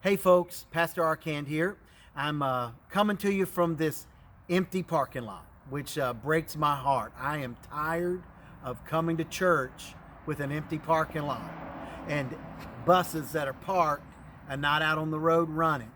Hey folks, Pastor Arcand here. I'm coming to you from this empty parking lot, which breaks my heart. I am tired of coming to church with an empty parking lot and buses that are parked and not out on the road running.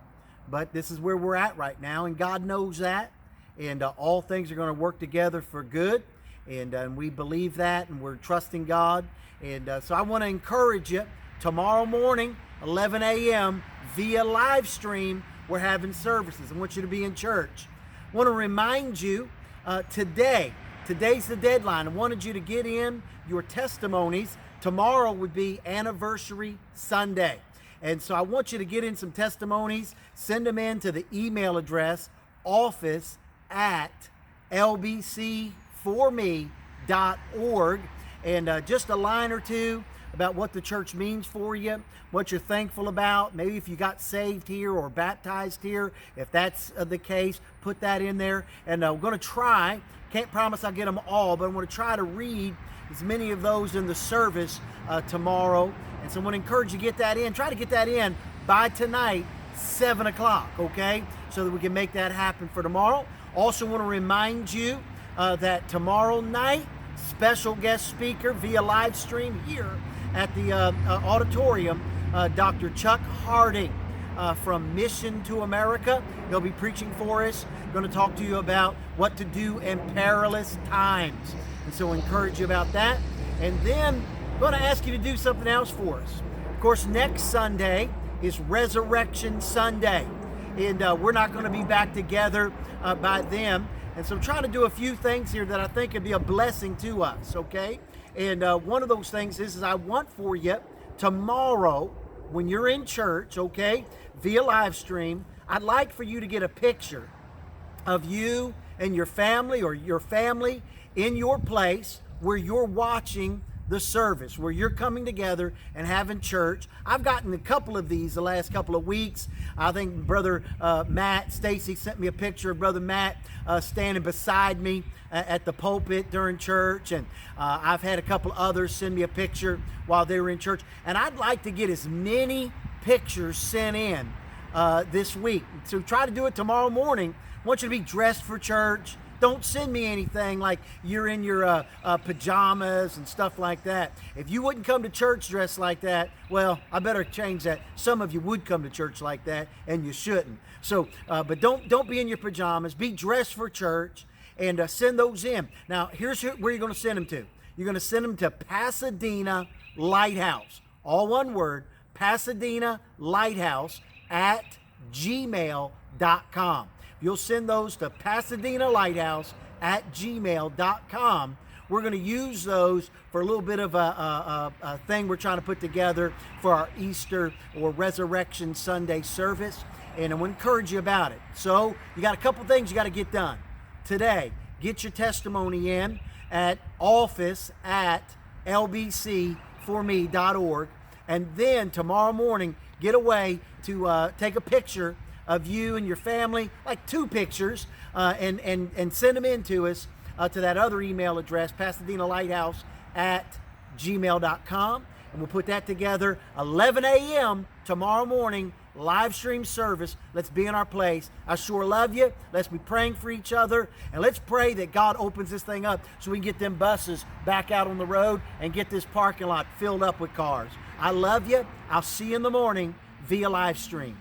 But this is where we're at right now, and God knows that, and all things are going to work together for good, and we believe that, and we're trusting God. And so I want to encourage you, tomorrow morning, 11 a.m., via live stream, we're having services. I want you to be in church. I want to remind you today's the deadline. I wanted you to get in your testimonies. Tomorrow would be Anniversary Sunday. And so I want you to get in some testimonies, send them in to the email address, office@lbc4me.org, and just a line or two about what the church means for you, what you're thankful about, maybe if you got saved here or baptized here. If that's the case, put that in there. And we're going to try, can't promise I'll get them all, but I'm going to try to read as many of those in the service tomorrow. And so I want to encourage you to get that in. Try to get that in by tonight, 7 o'clock, okay? So that we can make that happen for tomorrow. Also want to remind you that tomorrow night, special guest speaker via live stream here at the auditorium, Dr. Chuck Harding from Mission to America. He'll be preaching for us. Going to talk to you about what to do in perilous times. And so I encourage you about that. And then I'm going to ask you to do something else for us. Of course, next Sunday is Resurrection Sunday. And we're not going to be back together by then. And so I'm trying to do a few things here that I think could be a blessing to us, okay? And one of those things is I want for you tomorrow when you're in church, okay, via live stream, I'd like for you to get a picture of you and your family, or your family in your place where you're watching the service, where you're coming together and having church. I've gotten a couple of these the last couple of weeks. I think Brother Matt Stacy sent me a picture of Brother Matt standing beside me at the pulpit during church, and I've had a couple others send me a picture while they were in church. And I'd like to get as many pictures sent in this week. So try to do it tomorrow morning. I want you to be dressed for church. Don't send me anything like you're in your pajamas and stuff like that. If you wouldn't come to church dressed like that, well, I better change that. Some of you would come to church like that, and you shouldn't. So, but don't be in your pajamas. Be dressed for church, and send those in. Now, here's where you're going to send them to. You're going to send them to Pasadena Lighthouse. All one word, Pasadena Lighthouse @gmail.com. You'll send those to Pasadena Lighthouse @gmail.com. We're going to use those for a little bit of a thing we're trying to put together for our Easter or Resurrection Sunday service, and I want to encourage you about it. So you got a couple things you got to get done today. Get your testimony in at office@lbc4me.org, and then tomorrow morning get away to take a picture of you and your family, like 2 pictures, and send them in to us to that other email address, Pasadena Lighthouse @gmail.com. And we'll put that together 11 a.m. tomorrow morning, live stream service. Let's be in our place. I sure love you. Let's be praying for each other, and let's pray that God opens this thing up so we can get them buses back out on the road and get this parking lot filled up with cars. I love you. I'll see you in the morning via live stream.